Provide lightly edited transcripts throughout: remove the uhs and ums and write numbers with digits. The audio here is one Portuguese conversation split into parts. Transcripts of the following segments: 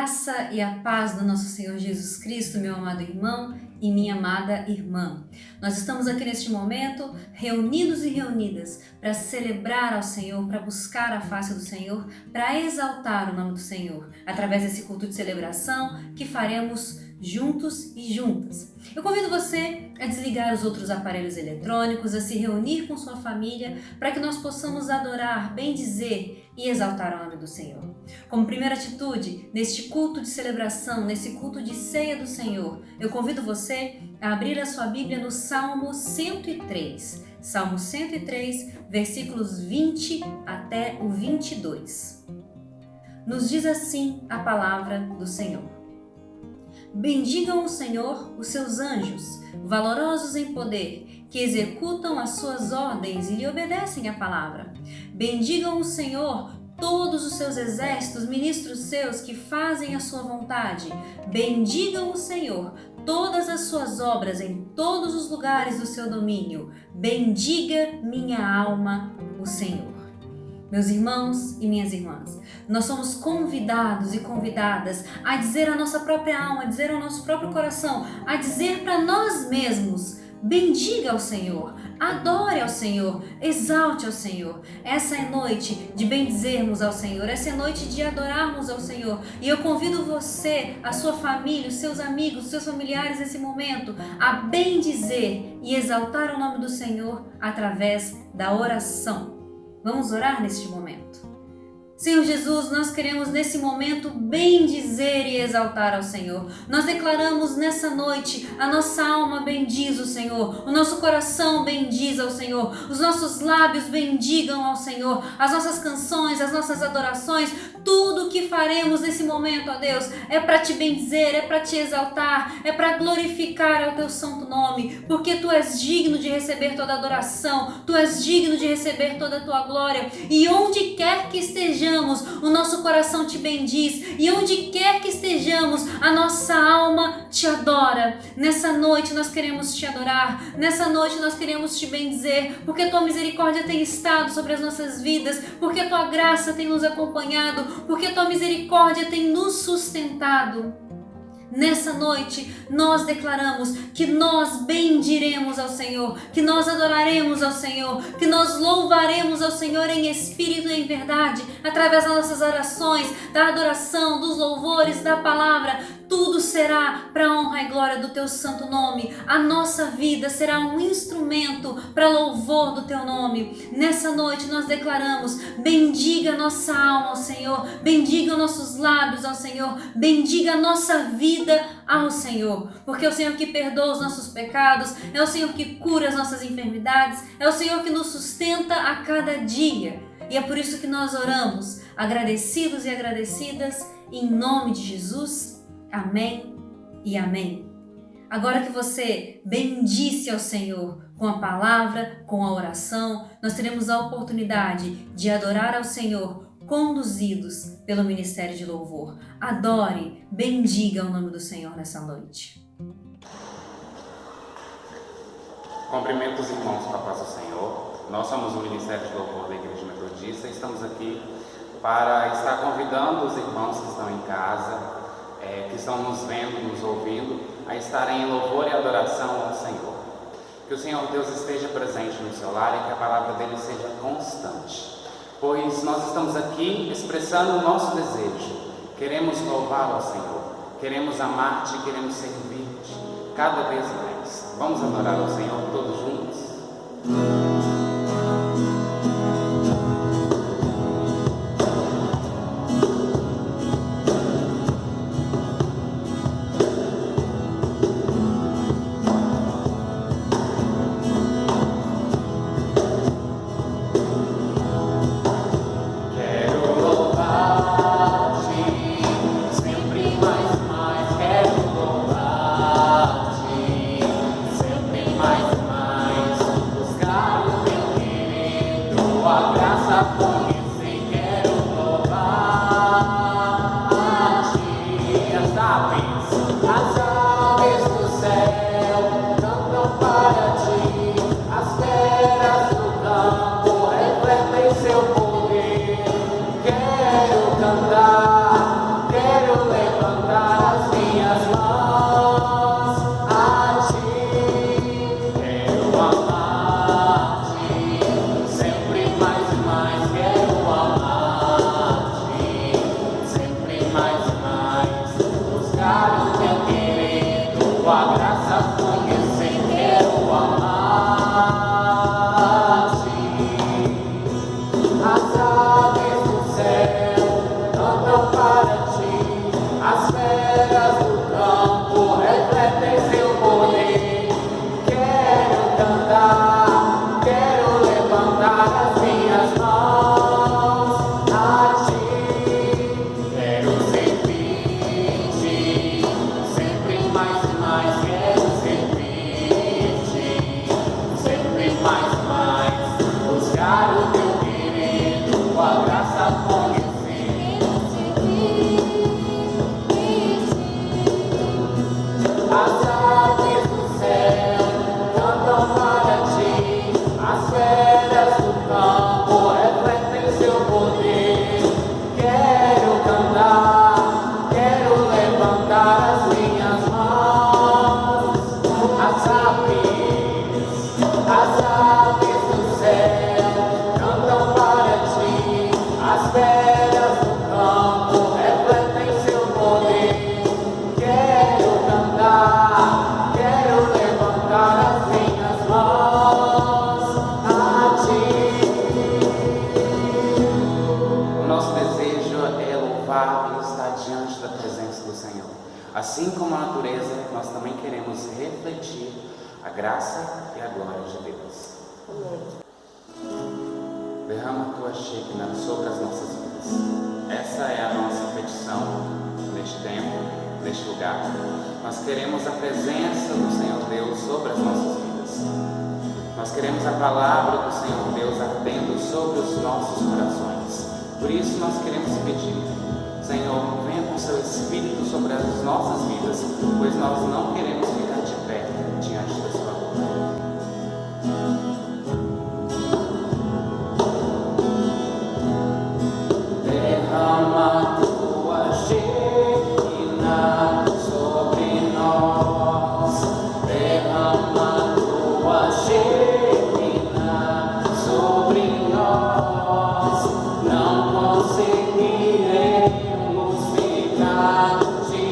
graça e a paz do nosso Senhor Jesus Cristo, meu amado irmão e minha amada irmã. Nós estamos aqui neste momento reunidos e reunidas para celebrar ao Senhor, para buscar a face do Senhor, para exaltar o nome do Senhor, através desse culto de celebração que faremos juntos e juntas. Eu convido você a desligar os outros aparelhos eletrônicos, a se reunir com sua família, para que nós possamos adorar, bendizer e exaltar o nome do Senhor. Como primeira atitude, neste culto de celebração, nesse culto de ceia do Senhor, eu convido você a abrir a sua Bíblia no Salmo 103. Salmo 103, versículos 20 até o 22. Nos diz assim a palavra do Senhor. Bendigam o Senhor os seus anjos, valorosos em poder, que executam as suas ordens e lhe obedecem a palavra. Bendigam o Senhor todos os seus exércitos, ministros seus que fazem a sua vontade. Bendigam o Senhor todas as suas obras em todos os lugares do seu domínio. Bendiga minha alma o Senhor. Meus irmãos e minhas irmãs, nós somos convidados e convidadas a dizer à nossa própria alma, a dizer ao nosso próprio coração, a dizer para nós mesmos: bendiga ao Senhor, adore ao Senhor, exalte ao Senhor. Essa é noite de bendizermos ao Senhor, essa é noite de adorarmos ao Senhor. E eu convido você, a sua família, os seus amigos, os seus familiares nesse momento, a bendizer e exaltar o nome do Senhor através da oração. Vamos orar neste momento. Senhor Jesus, nós queremos nesse momento bendizer e exaltar ao Senhor. Nós declaramos nessa noite, a nossa alma bendiz o Senhor, o nosso coração bendiz ao Senhor, os nossos lábios bendigam ao Senhor, as nossas canções, as nossas adorações, tudo o que faremos nesse momento, ó Deus, é para te bendizer, é para te exaltar, é para glorificar ao teu santo nome, porque tu és digno de receber toda adoração, tu és digno de receber toda a tua glória, e onde quer que estejamos, o nosso coração te bendiz, e onde quer que estejamos, a nossa alma te adora. Nessa noite nós queremos te adorar, nessa noite nós queremos te bendizer, porque tua misericórdia tem estado sobre as nossas vidas, porque tua graça tem nos acompanhado, porque tua misericórdia tem nos sustentado. Nessa noite, nós declaramos que nós bendiremos ao Senhor, que nós adoraremos ao Senhor, que nós louvaremos ao Senhor em espírito e em verdade, através das nossas orações, da adoração, dos louvores, da palavra. Tudo será para a honra e glória do teu santo nome. A nossa vida será um instrumento para louvor do teu nome. Nessa noite nós declaramos: bendiga a nossa alma ao Senhor, bendiga nossos lábios ao Senhor, bendiga a nossa vida ao Senhor, porque é o Senhor que perdoa os nossos pecados, é o Senhor que cura as nossas enfermidades, é o Senhor que nos sustenta a cada dia. E é por isso que nós oramos, agradecidos e agradecidas, em nome de Jesus. Amém e amém. Agora que você bendisse ao Senhor com a palavra, com a oração, nós teremos a oportunidade de adorar ao Senhor, conduzidos pelo Ministério de Louvor. Adore, bendiga o nome do Senhor nessa noite. Cumprimento os irmãos com a paz do Senhor. Nós somos o Ministério de Louvor da Igreja Metodista e estamos aqui para estar convidando os irmãos que estão em casa, que estão nos vendo, nos ouvindo, a estarem em louvor e adoração ao Senhor. Que o Senhor Deus esteja presente no seu lar e que a palavra dele seja constante, pois nós estamos aqui expressando o nosso desejo. Queremos louvar ao Senhor, queremos amar-te, queremos servir-te cada vez mais. Vamos adorar ao Senhor todos juntos? Seu poder, quero cantar, quero levar. cantar, quero levantar as minhas mãos a ti. Quero servir-te, sempre mais e mais quero servir-te, sempre mais e mais buscar o teu querido, a graça conhecer. As aves do céu cantam para ti, as feras do campo refletem seu poder. Quero cantar, quero levantar as minhas mãos. As aves do céu cantam para ti, as feras do campo refletem seu poder. Quero cantar, quero levantar as minhas mãos a ti. O nosso desejo é louvar e estar diante da presença do Senhor. Assim como a natureza, nós também queremos refletir a graça e a glória de Deus. Derrama a tua Shekinah sobre as nossas vidas. Essa é a nossa petição neste tempo, neste lugar. Nós queremos a presença do Senhor Deus sobre as nossas vidas. Nós queremos a palavra do Senhor Deus ardendo sobre os nossos corações. Por isso nós queremos pedir, Senhor, venha com seu Espírito sobre as nossas vidas, pois nós não queremos ficar de pé diante da sua glória. Derrama tua Shekinah sobre nós, derrama tua Shekinah sobre nós. Não conseguiremos ficar de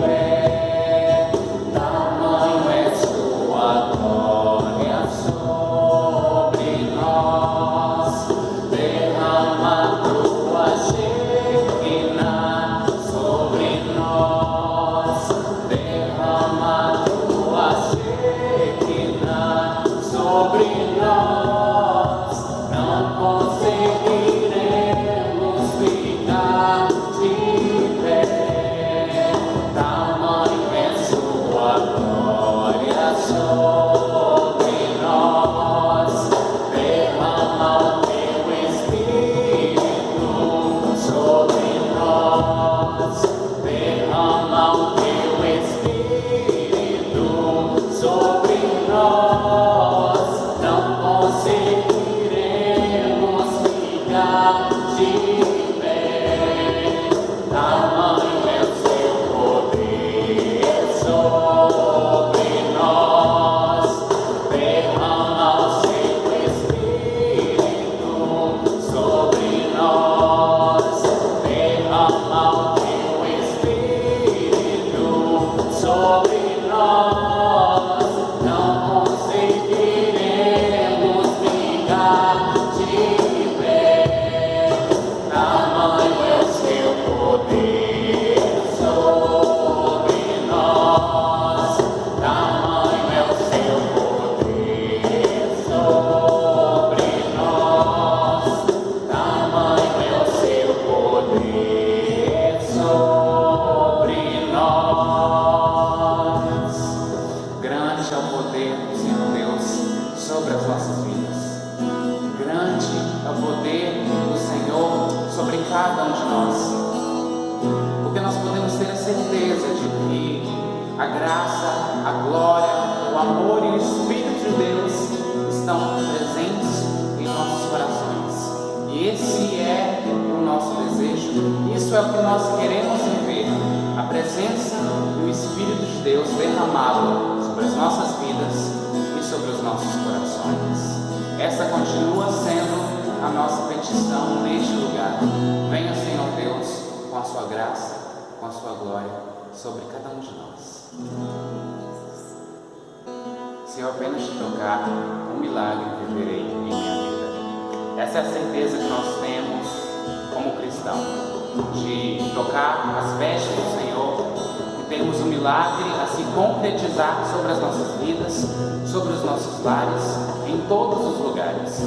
pé, tamanho é sua glória sobre nós. Derrama tua Shekinah sobre nós, derrama tua Shekinah sobre nós. Não conseguiremos ficar de pé, tamanho é sua glória sobre nós. Derrama o teu Espírito sobre nós, derrama o teu Espírito sobre nós. Não conseguiremos ficar de pé, tamanho é o seu poder sobre nós. Derrama o seu Espírito sobre nós, derrama o teu Espírito sobre nós. Não conseguiremos ficar de pé, tamanho é o seu poder sobre nós, tamanho é o seu poder sobre nós, tamanho é o seu poder sobre nós. Grande é o poder do Senhor Deus sobre as nossas vidas. Grande é o poder do Senhor sobre cada um de nós. Porque nós podemos ter a certeza de que a graça, a glória, o amor e o Espírito de Deus estão presentes em nossos corações. E esse é o nosso desejo, isso é o que nós queremos viver. A presença e o Espírito de Deus derramado sobre as nossas vidas e sobre os nossos corações. Essa continua sendo a nossa petição neste lugar. Venha, Senhor Deus, com a sua graça, com a sua glória sobre cada um de nós. Se eu apenas te tocar, um milagre viverei em minha vida. Essa é a certeza que nós temos como cristão, de tocar as vestes do Senhor e vermos o milagre a se concretizar sobre as nossas vidas, sobre os nossos lares, em todos os lugares.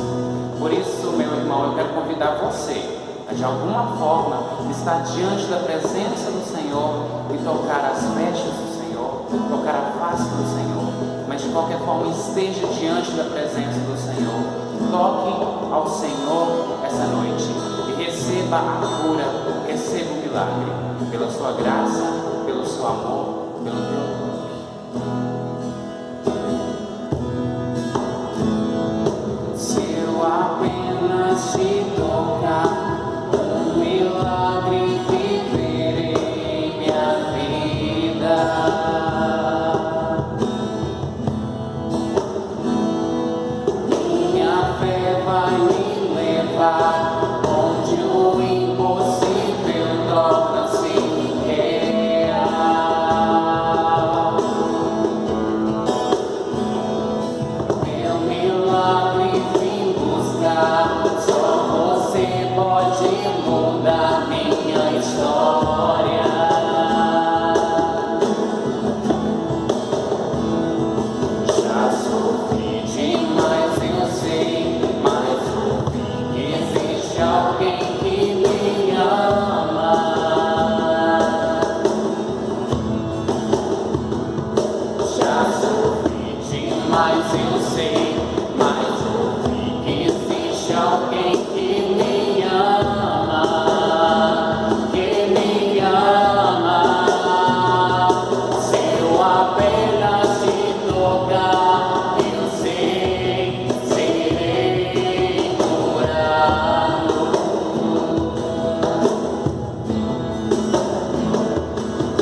Por isso, meu irmão, eu quero convidar você a, de alguma forma, estar diante da presença do Senhor e tocar as vestes do Senhor, tocar a face do Senhor, mas de qualquer forma esteja diante da presença do Senhor. Toque ao Senhor essa noite e receba a cura, receba o milagre, pela sua graça, pelo seu amor, pelo teu toque. Se eu apenas te tocar, um milagre viverei em minha vida. Minha fé vai me levar onde o impossível torna-se real. Meu milagre vim buscar, só você pode mudar minha história. Já sofri demais, eu sei, mas ouvi que existe alguém que me ama. Já sofri demais, eu sei, mas ouvi que existe alguém que me ama, que me ama. Se eu apenas te tocar, eu sei, serei curado.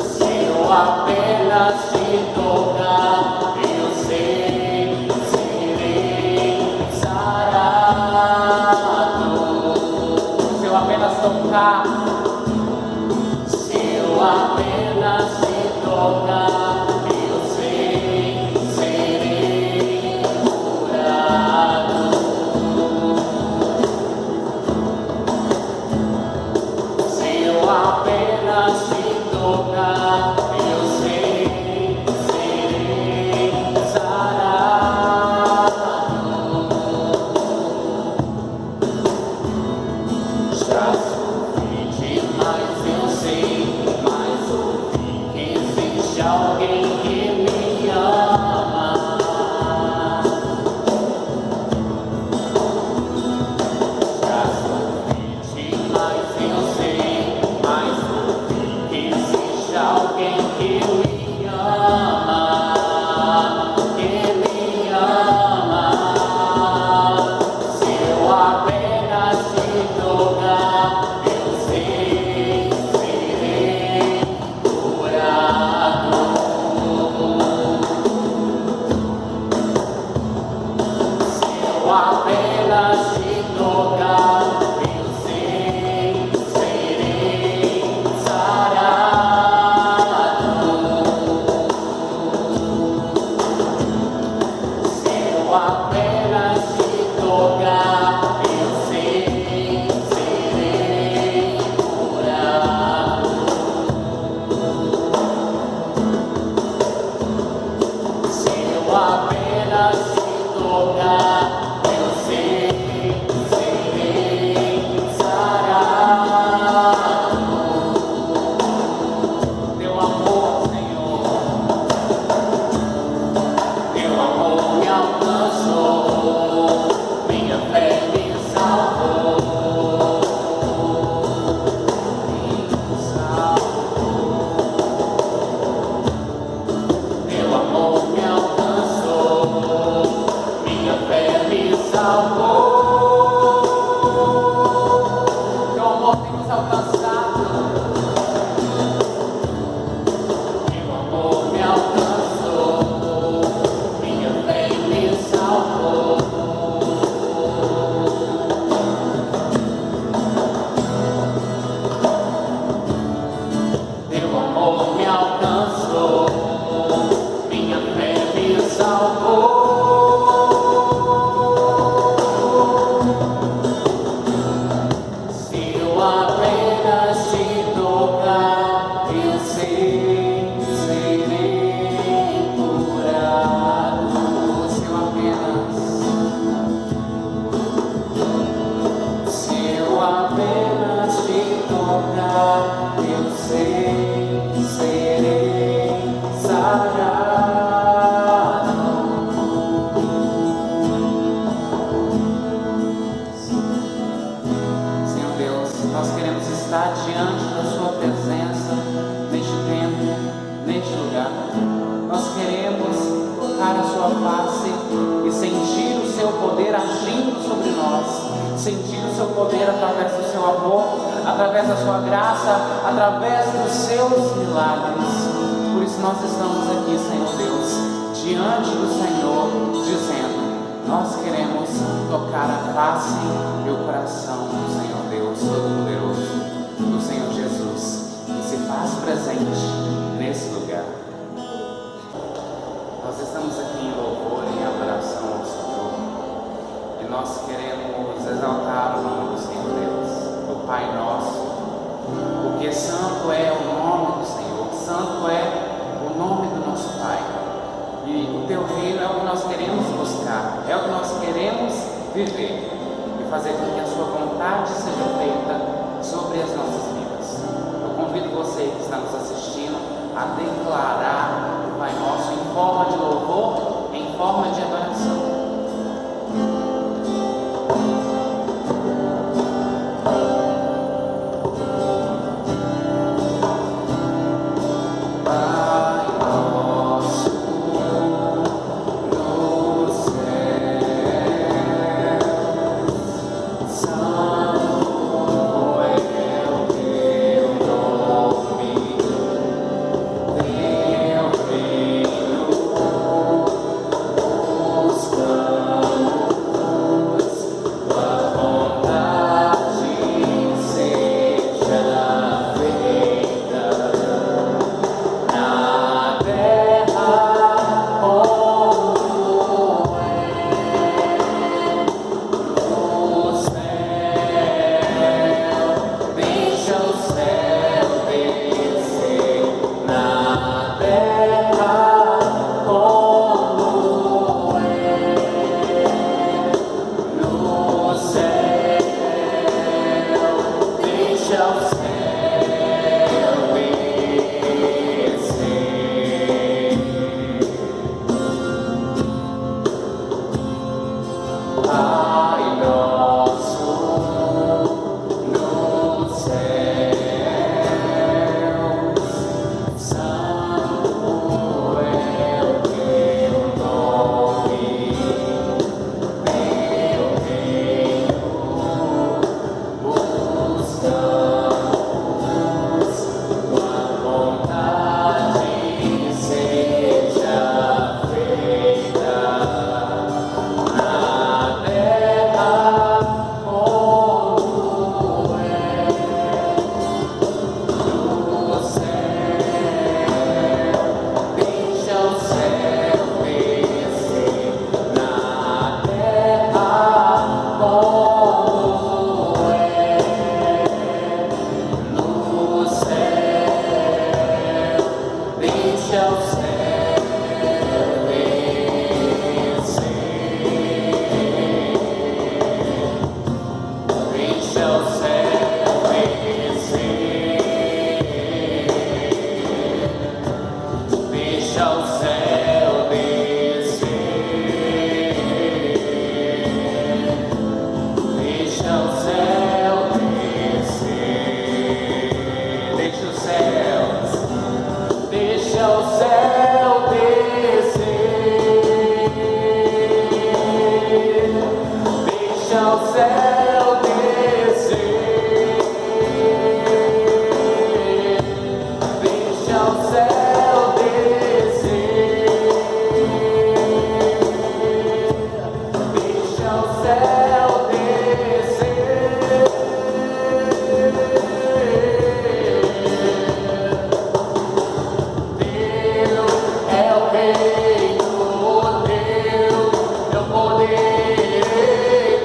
Se eu apenas te tocar, eu sei, serei sarado. Se eu apenas tocar, se eu apenas te tocar, eu sei, serei curado. Se eu apenas te tocar, eu sei, serei sarado. Já sofri demais, eu sei, mas ouvi que existe alguém que me ama. Já sofri demais, eu sei, mas ouvi que existe alguém que me ama, que me ama. Se eu apenas te tocar, eu sei, serei curado. Se eu apenas te tocar, eu sei, serei sarado. Se eu apenas te tocar, eu sei, serei curado. Se eu apenas te tocar, eu sei, serei sarado. Teu amor, Senhor, teu amor me alcançou, minha fé me salvou, me salvou. Teu amor me alcançou, minha fé me salvou. Teu amor tem nos alcançado. Teu amor me alcançou, minha fé me salvou. Teu amor me alcançou, minha fé me salvou. sentir o seu poder através do seu amor, através da sua graça, através dos seus milagres. Por isso nós estamos aqui, Senhor Deus, diante do Senhor, dizendo: nós queremos tocar a face e o coração do Senhor Deus Todo-Poderoso, do Senhor Jesus, que se faz presente nesse lugar. Nós estamos aqui em louvor e em adoração ao Senhor, e nós queremos exaltar o nome do Senhor Deus, do Pai Nosso, porque santo é o nome do Senhor, santo é o nome do nosso Pai, e o Teu reino é o que nós queremos buscar, é o que nós queremos viver, e fazer com que a Sua vontade seja feita sobre as nossas vidas. Eu convido você que está nos assistindo a declarar o Pai Nosso em forma de louvor, em forma de adoração.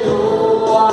Tua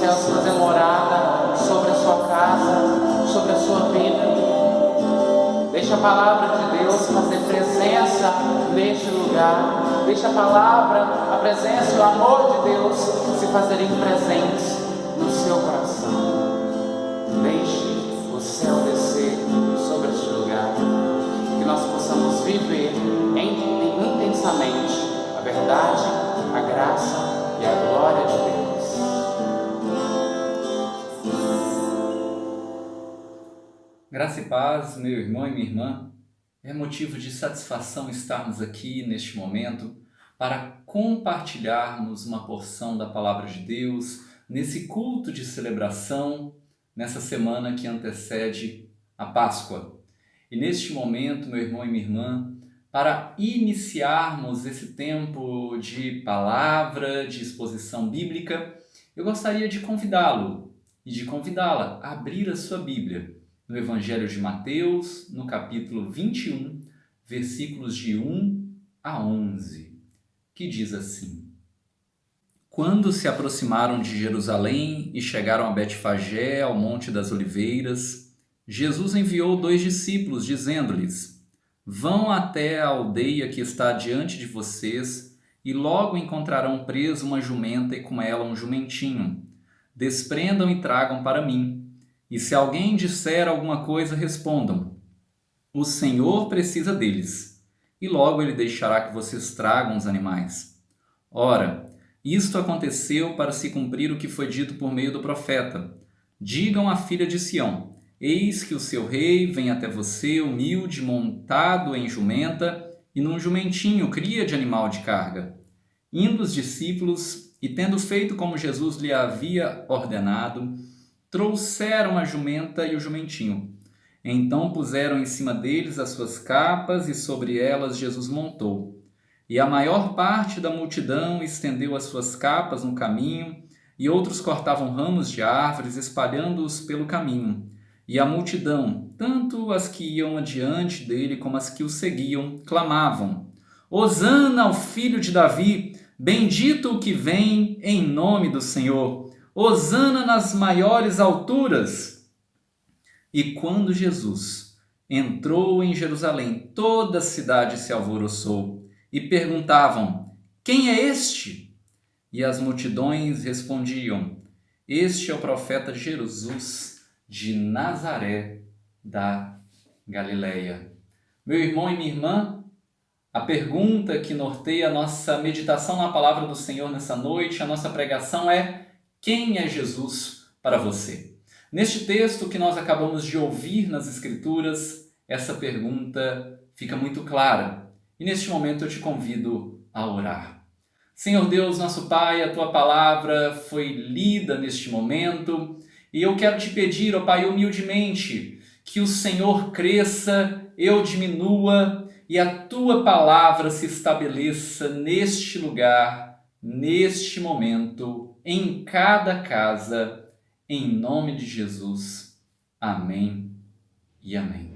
céus fazer morada sobre a sua casa, sobre a sua vida. Deixa a palavra de Deus fazer presença neste lugar. Deixa a palavra, a presença e o amor de Deus se fazerem presentes no seu coração. Deixe o céu descer sobre este lugar. Que nós possamos viver intensamente a verdade, a graça e a glória de Deus. Graça e paz, meu irmão e minha irmã. É motivo de satisfação estarmos aqui neste momento para compartilharmos uma porção da Palavra de Deus nesse culto de celebração, nessa semana que antecede a Páscoa. E neste momento, meu irmão e minha irmã, para iniciarmos esse tempo de palavra, de exposição bíblica, eu gostaria de convidá-lo e de convidá-la a abrir a sua Bíblia no Evangelho de Mateus, no capítulo 21, versículos de 1 a 11, que diz assim: Quando se aproximaram de Jerusalém e chegaram a Betfagé, ao Monte das Oliveiras, Jesus enviou 2 discípulos, dizendo-lhes: Vão até a aldeia que está diante de vocês e logo encontrarão preso uma jumenta e com ela um jumentinho. Desprendam e tragam para mim. E se alguém disser alguma coisa, respondam: O Senhor precisa deles, e logo ele deixará que vocês tragam os animais. Ora, isto aconteceu para se cumprir o que foi dito por meio do profeta. Digam à filha de Sião: Eis que o seu rei vem até você, humilde, montado em jumenta, e num jumentinho, cria de animal de carga. Indo os discípulos, e tendo feito como Jesus lhe havia ordenado, trouxeram a jumenta e o jumentinho. Então puseram em cima deles as suas capas e sobre elas Jesus montou. E a maior parte da multidão estendeu as suas capas no caminho, e outros cortavam ramos de árvores, espalhando-os pelo caminho. E a multidão, tanto as que iam adiante dele como as que o seguiam, clamavam: Hosana ao filho de Davi, bendito o que vem em nome do Senhor. Hosana nas maiores alturas! E quando Jesus entrou em Jerusalém, toda a cidade se alvoroçou e perguntavam: Quem é este? E as multidões respondiam: Este é o profeta Jesus de Nazaré da Galileia. Meu irmão e minha irmã, a pergunta que norteia a nossa meditação na palavra do Senhor nessa noite, a nossa pregação é: quem é Jesus para você? Neste texto que nós acabamos de ouvir nas Escrituras, essa pergunta fica muito clara. E neste momento eu te convido a orar. Senhor Deus, nosso Pai, a Tua palavra foi lida neste momento e eu quero te pedir, ó Pai, humildemente, que o Senhor cresça, eu diminua e a Tua palavra se estabeleça neste lugar, neste momento, em cada casa, em nome de Jesus. Amém e amém.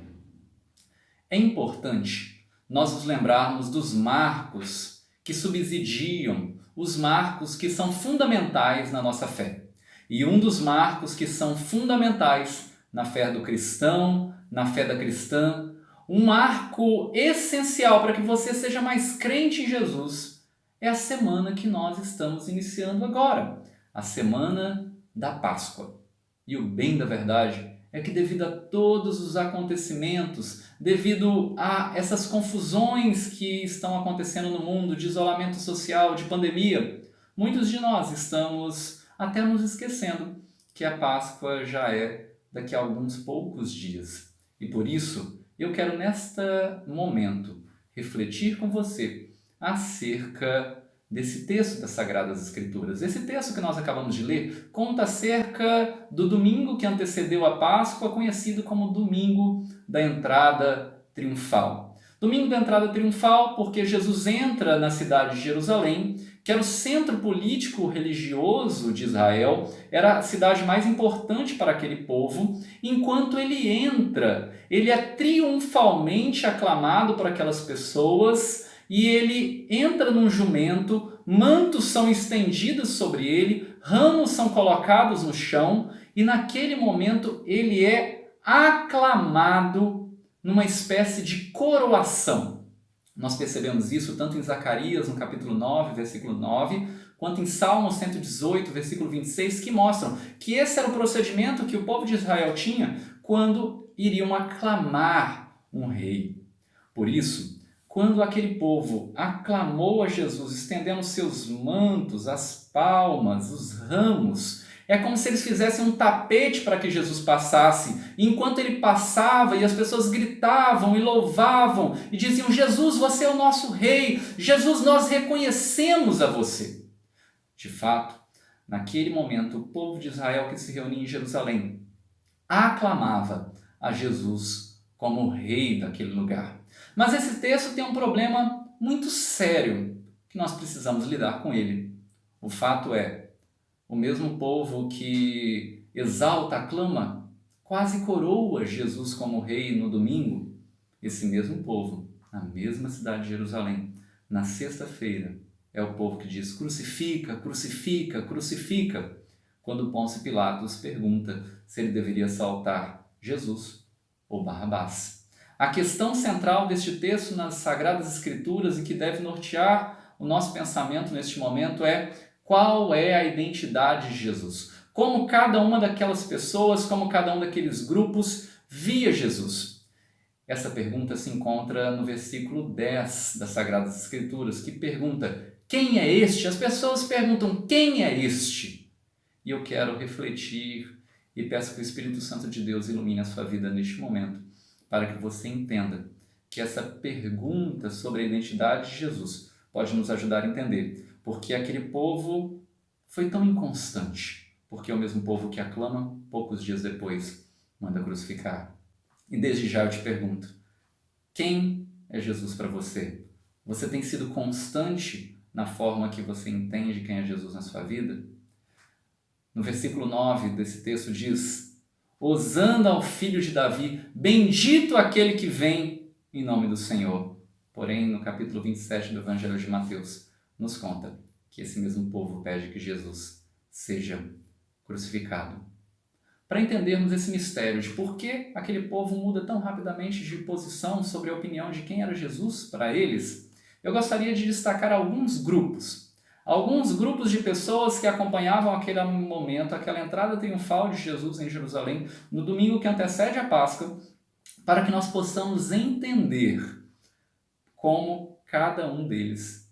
É importante nós nos lembrarmos dos marcos que subsidiam, os marcos que são fundamentais na nossa fé. E um dos marcos que são fundamentais na fé do cristão, na fé da cristã, um marco essencial para que você seja mais crente em Jesus, é a semana que nós estamos iniciando agora, a semana da Páscoa. E o bem da verdade é que devido a todos os acontecimentos, devido a essas confusões que estão acontecendo no mundo, de isolamento social, de pandemia, muitos de nós estamos até nos esquecendo que a Páscoa já é daqui a alguns poucos dias. E por isso, eu quero neste momento refletir com você acerca desse texto das Sagradas Escrituras. Esse texto que nós acabamos de ler conta acerca do domingo que antecedeu a Páscoa, conhecido como Domingo da Entrada Triunfal. Domingo da Entrada Triunfal porque Jesus entra na cidade de Jerusalém, que era o centro político religioso de Israel, era a cidade mais importante para aquele povo. Enquanto ele entra, ele é triunfalmente aclamado por aquelas pessoas, e ele entra num jumento, mantos são estendidos sobre ele, ramos são colocados no chão e naquele momento ele é aclamado numa espécie de coroação. Nós percebemos isso tanto em Zacarias, no capítulo 9, versículo 9, quanto em Salmo 118, versículo 26, que mostram que esse era o procedimento que o povo de Israel tinha quando iriam aclamar um rei. Por isso, quando aquele povo aclamou a Jesus, estendendo seus mantos, as palmas, os ramos, é como se eles fizessem um tapete para que Jesus passasse. E enquanto ele passava e as pessoas gritavam e louvavam e diziam: Jesus, você é o nosso rei. Jesus, nós reconhecemos a você. De fato, naquele momento, o povo de Israel que se reunia em Jerusalém aclamava a Jesus como o rei daquele lugar. Mas esse texto tem um problema muito sério que nós precisamos lidar com ele. O fato é, o mesmo povo que exalta, aclama, quase coroa Jesus como rei no domingo, esse mesmo povo, na mesma cidade de Jerusalém, na sexta-feira, é o povo que diz: crucifica, crucifica, crucifica, quando Pôncio Pilatos pergunta se ele deveria saltar Jesus ou Barrabás. A questão central deste texto nas Sagradas Escrituras e que deve nortear o nosso pensamento neste momento é: qual é a identidade de Jesus? Como cada uma daquelas pessoas, como cada um daqueles grupos via Jesus? Essa pergunta se encontra no versículo 10 das Sagradas Escrituras, que pergunta: quem é este? As pessoas perguntam: quem é este? E eu quero refletir e peço que o Espírito Santo de Deus ilumine a sua vida neste momento, para que você entenda que essa pergunta sobre a identidade de Jesus pode nos ajudar a entender porque aquele povo foi tão inconstante, porque é o mesmo povo que aclama, poucos dias depois manda crucificar. E desde já eu te pergunto: quem é Jesus para você? Você tem sido constante na forma que você entende quem é Jesus na sua vida? No versículo 9 desse texto diz: Hosana ao filho de Davi, bendito aquele que vem em nome do Senhor. Porém, no capítulo 27 do Evangelho de Mateus, nos conta que esse mesmo povo pede que Jesus seja crucificado. Para entendermos esse mistério de por que aquele povo muda tão rapidamente de posição sobre a opinião de quem era Jesus para eles, eu gostaria de destacar alguns grupos de pessoas que acompanhavam aquele momento, aquela entrada triunfal de Jesus em Jerusalém, no domingo que antecede a Páscoa, para que nós possamos entender como cada um deles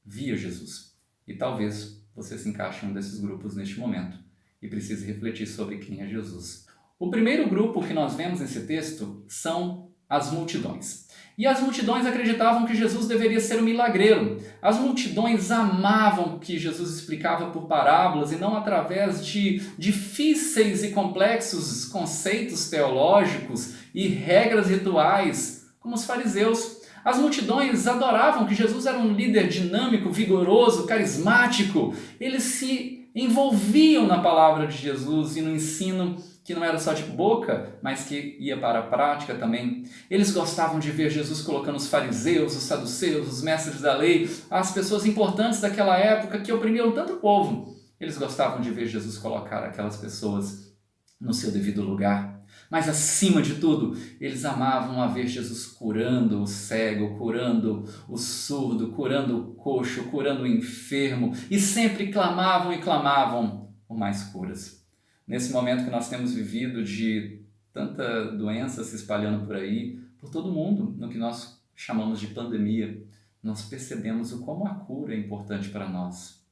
via Jesus. E talvez você se encaixe em um desses grupos neste momento e precise refletir sobre quem é Jesus. O primeiro grupo que nós vemos nesse texto são as multidões. E as multidões acreditavam que Jesus deveria ser um milagreiro. As multidões amavam que Jesus explicava por parábolas e não através de difíceis e complexos conceitos teológicos e regras rituais, como os fariseus. As multidões adoravam que Jesus era um líder dinâmico, vigoroso, carismático. Eles se envolviam na palavra de Jesus e no ensino que não era só de boca, mas que ia para a prática também. Eles gostavam de ver Jesus colocando os fariseus, os saduceus, os mestres da lei, as pessoas importantes daquela época que oprimiam tanto o povo. Eles gostavam de ver Jesus colocar aquelas pessoas no seu devido lugar. Mas acima de tudo, eles amavam a ver Jesus curando o cego, curando o surdo, curando o coxo, curando o enfermo, e sempre clamavam e clamavam por mais curas. Nesse momento que nós temos vivido de tanta doença se espalhando por aí, por todo mundo, no que nós chamamos de pandemia, nós percebemos o como a cura é importante para nós.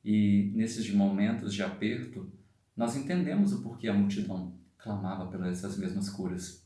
E nesses momentos de aperto, nós entendemos o porquê a multidão clamava pelas essas mesmas curas.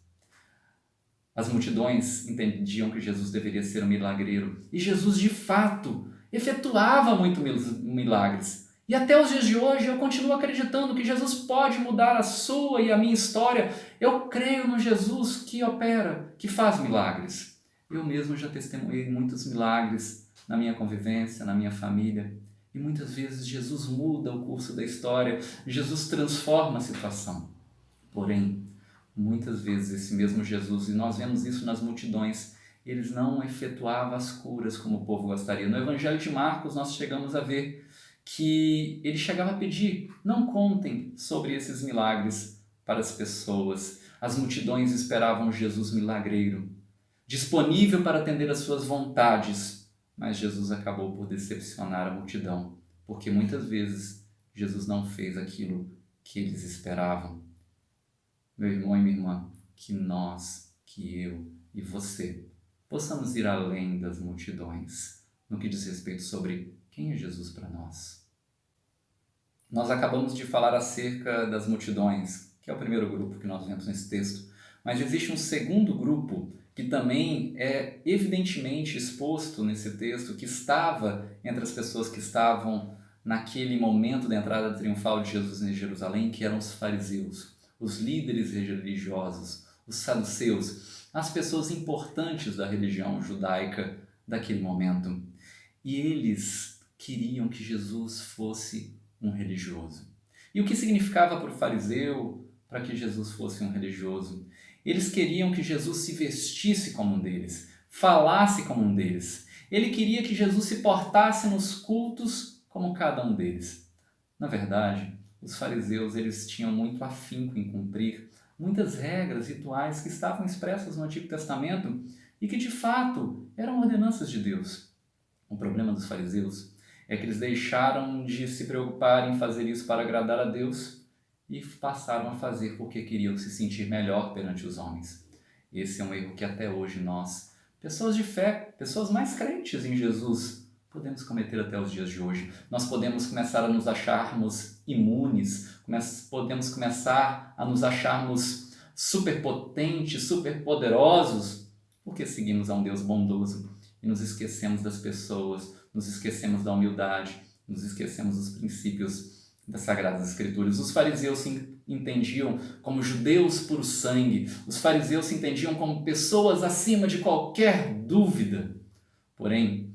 As multidões entendiam que Jesus deveria ser um milagreiro. E Jesus, de fato, efetuava muitos milagres. E até os dias de hoje eu continuo acreditando que Jesus pode mudar a sua e a minha história. Eu creio no Jesus que opera, que faz milagres. Eu mesmo já testemunhei muitos milagres na minha convivência, na minha família. E muitas vezes Jesus muda o curso da história, Jesus transforma a situação. Porém, muitas vezes esse mesmo Jesus, e nós vemos isso nas multidões, eles não efetuavam as curas como o povo gostaria. No Evangelho de Marcos nós chegamos a ver que ele chegava a pedir: não contem sobre esses milagres para as pessoas. As multidões esperavam Jesus milagreiro, disponível para atender às suas vontades, mas Jesus acabou por decepcionar a multidão, porque muitas vezes Jesus não fez aquilo que eles esperavam. Meu irmão e minha irmã, que nós, que eu e você possamos ir além das multidões no que diz respeito sobre quem é Jesus para nós. Nós acabamos de falar acerca das multidões, que é o primeiro grupo que nós vemos nesse texto, mas existe um segundo grupo que também é evidentemente exposto nesse texto, que estava entre as pessoas que estavam naquele momento da entrada triunfal de Jesus em Jerusalém, que eram os fariseus, os líderes religiosos, os saduceus, as pessoas importantes da religião judaica daquele momento. E eles queriam que Jesus fosse um religioso. E o que significava para o fariseu para que Jesus fosse um religioso? Eles queriam que Jesus se vestisse como um deles, falasse como um deles. Ele queria que Jesus se portasse nos cultos como cada um deles. Na verdade, os fariseus eles tinham muito afinco em cumprir muitas regras, rituais que estavam expressas no Antigo Testamento e que de fato eram ordenanças de Deus. O problema dos fariseus é que eles deixaram de se preocupar em fazer isso para agradar a Deus e passaram a fazer porque queriam se sentir melhor perante os homens. Esse é um erro que até hoje nós, pessoas de fé, pessoas mais crentes em Jesus, podemos cometer até os dias de hoje. Nós podemos começar a nos acharmos imunes, podemos começar a nos acharmos superpotentes, superpoderosos, porque seguimos a um Deus bondoso e nos esquecemos das pessoas, nos esquecemos da humildade, nos esquecemos dos princípios das Sagradas Escrituras. Os fariseus se entendiam como judeus puro sangue, os fariseus se entendiam como pessoas acima de qualquer dúvida. Porém,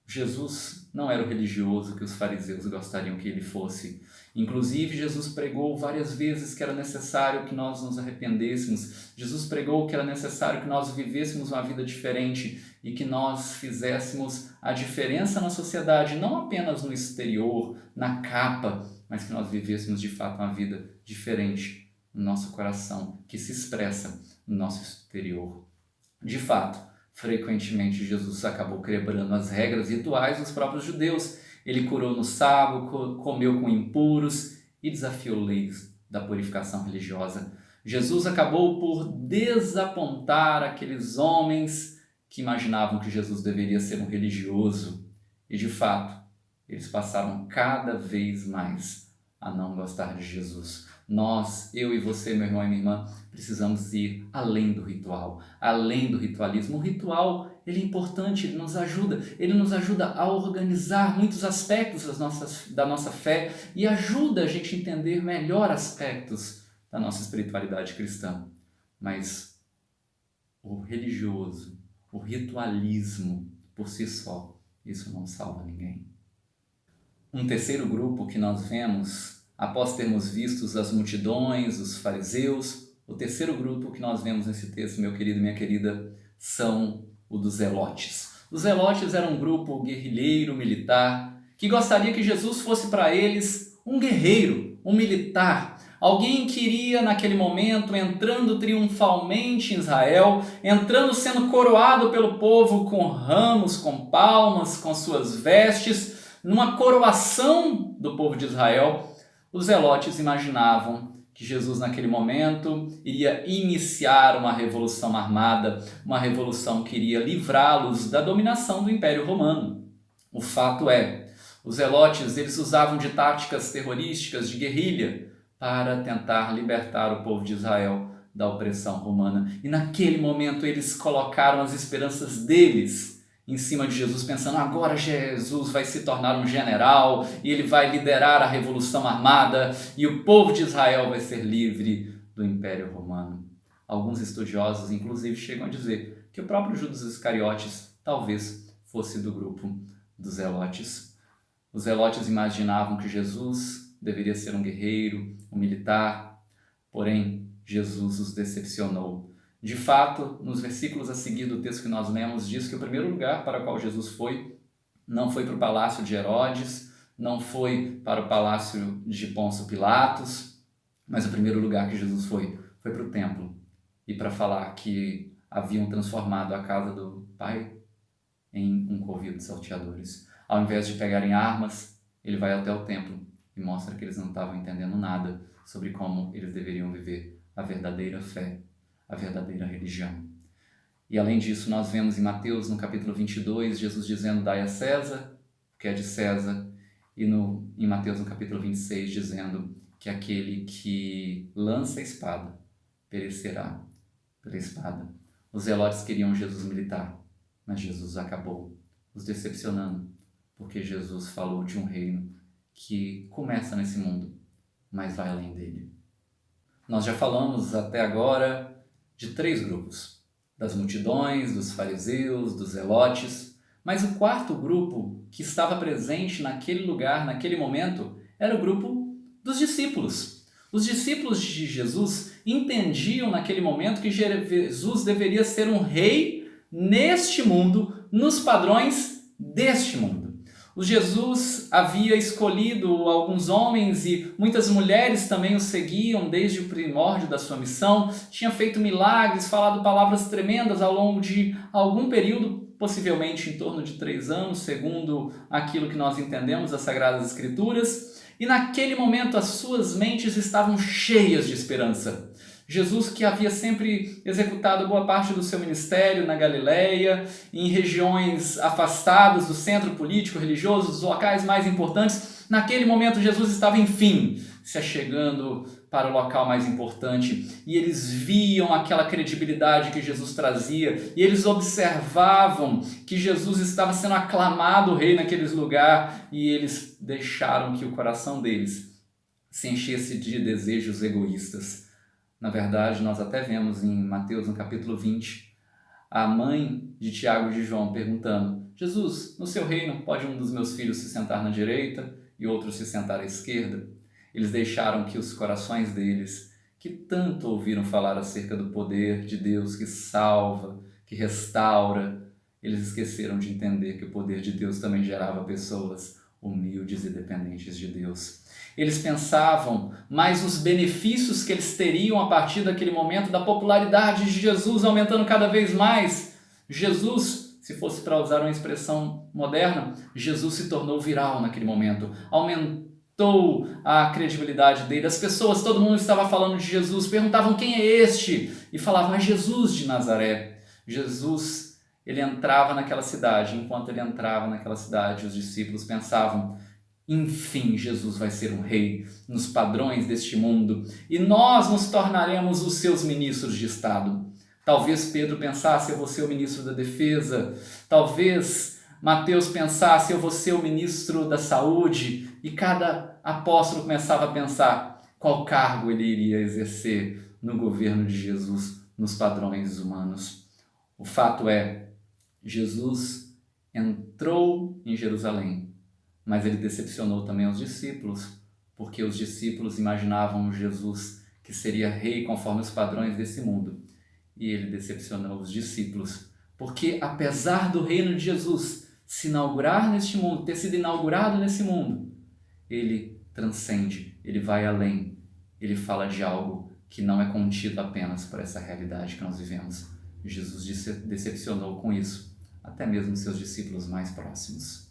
Jesus não era o religioso que os fariseus gostariam que ele fosse. Inclusive, Jesus pregou várias vezes que era necessário que nós nos arrependêssemos. Jesus pregou que era necessário que nós vivêssemos uma vida diferente e que nós fizéssemos a diferença na sociedade, não apenas no exterior, na capa, mas que nós vivêssemos de fato uma vida diferente no nosso coração, que se expressa no nosso exterior. De fato, frequentemente Jesus acabou quebrando as regras rituais dos próprios judeus. Ele curou no sábado, comeu com impuros e desafiou leis da purificação religiosa. Jesus acabou por desapontar aqueles homens que imaginavam que Jesus deveria ser um religioso. E de fato, eles passaram cada vez mais a não gostar de Jesus. Nós, eu e você, meu irmão e minha irmã, precisamos ir além do ritual, além do ritualismo. O ritual, ele é importante, ele nos ajuda a organizar muitos aspectos da nossa fé e ajuda a gente a entender melhor aspectos da nossa espiritualidade cristã. Mas o religioso, o ritualismo, por si só, isso não salva ninguém. Um terceiro grupo que nós vemos, após termos visto as multidões, os fariseus, o terceiro grupo que nós vemos nesse texto, meu querido e minha querida, são o dos zelotes. Os zelotes eram um grupo guerrilheiro, militar, que gostaria que Jesus fosse para eles um guerreiro, um militar, alguém que iria naquele momento entrando triunfalmente em Israel, entrando sendo coroado pelo povo com ramos, com palmas, com suas vestes, numa coroação do povo de Israel. Os zelotes imaginavam que Jesus naquele momento iria iniciar uma revolução armada, uma revolução que iria livrá-los da dominação do Império Romano. O fato é, os zelotes eles usavam de táticas terrorísticas, de guerrilha, para tentar libertar o povo de Israel da opressão romana. E naquele momento eles colocaram as esperanças deles em cima de Jesus, pensando: agora Jesus vai se tornar um general e ele vai liderar a revolução armada e o povo de Israel vai ser livre do Império Romano. Alguns estudiosos, inclusive, chegam a dizer que o próprio Judas Iscariotes talvez fosse do grupo dos zelotes. Os zelotes imaginavam que Jesus deveria ser um guerreiro, um militar, porém Jesus os decepcionou. De fato, nos versículos a seguir do texto que nós lemos, diz que o primeiro lugar para o qual Jesus foi, não foi para o palácio de Herodes, não foi para o palácio de Pôncio Pilatos, mas o primeiro lugar que Jesus foi para o templo e para falar que haviam transformado a casa do Pai em um covil de salteadores. Ao invés de pegarem armas, ele vai até o templo e mostra que eles não estavam entendendo nada sobre como eles deveriam viver a verdadeira fé, a verdadeira religião. E além disso, nós vemos em Mateus, no capítulo 22, Jesus dizendo: dai a César o que é de César, e em Mateus, no capítulo 26, dizendo que aquele que lança a espada perecerá pela espada. Os zelotes queriam Jesus militar, mas Jesus acabou os decepcionando, porque Jesus falou de um reino que começa nesse mundo, mas vai além dele. Nós já falamos até agora de 3 grupos: das multidões, dos fariseus, dos zelotes, mas o quarto grupo que estava presente naquele lugar, naquele momento, era o grupo dos discípulos. Os discípulos de Jesus entendiam naquele momento que Jesus deveria ser um rei neste mundo, nos padrões deste mundo. O Jesus havia escolhido alguns homens e muitas mulheres também o seguiam desde o primórdio da sua missão, tinha feito milagres, falado palavras tremendas ao longo de algum período, possivelmente em torno de 3 anos, segundo aquilo que nós entendemos das Sagradas Escrituras, e naquele momento as suas mentes estavam cheias de esperança. Jesus, que havia sempre executado boa parte do seu ministério na Galileia, em regiões afastadas do centro político, religioso, dos locais mais importantes, naquele momento Jesus estava, enfim, se achegando para o local mais importante, e eles viam aquela credibilidade que Jesus trazia, e eles observavam que Jesus estava sendo aclamado rei naqueles lugares, e eles deixaram que o coração deles se enchesse de desejos egoístas. Na verdade, nós até vemos em Mateus, no capítulo 20, a mãe de Tiago e de João perguntando: Jesus, no seu reino pode um dos meus filhos se sentar na direita e outro se sentar à esquerda? Eles deixaram que os corações deles, que tanto ouviram falar acerca do poder de Deus que salva, que restaura, eles esqueceram de entender que o poder de Deus também gerava pessoas humildes e dependentes de Deus. Eles pensavam mais nos benefícios que eles teriam a partir daquele momento, da popularidade de Jesus aumentando cada vez mais. Jesus, se fosse para usar uma expressão moderna, Jesus se tornou viral naquele momento, aumentou a credibilidade dele. As pessoas, todo mundo estava falando de Jesus, perguntavam: quem é este? E falavam: é Jesus de Nazaré. Jesus, ele entrava naquela cidade. Enquanto ele entrava naquela cidade, os discípulos pensavam: enfim, Jesus vai ser um rei nos padrões deste mundo e nós nos tornaremos os seus ministros de Estado. Talvez Pedro pensasse: eu vou ser o ministro da defesa. Talvez Mateus pensasse: eu vou ser o ministro da saúde. E cada apóstolo começava a pensar qual cargo ele iria exercer no governo de Jesus, nos padrões humanos. O fato é, Jesus entrou em Jerusalém, mas ele decepcionou também os discípulos, porque os discípulos imaginavam Jesus que seria rei conforme os padrões desse mundo. E ele decepcionou os discípulos, porque apesar do reino de Jesus se inaugurar neste mundo, ter sido inaugurado nesse mundo, ele transcende, ele vai além, ele fala de algo que não é contido apenas por essa realidade que nós vivemos. Jesus decepcionou com isso, até mesmo seus discípulos mais próximos.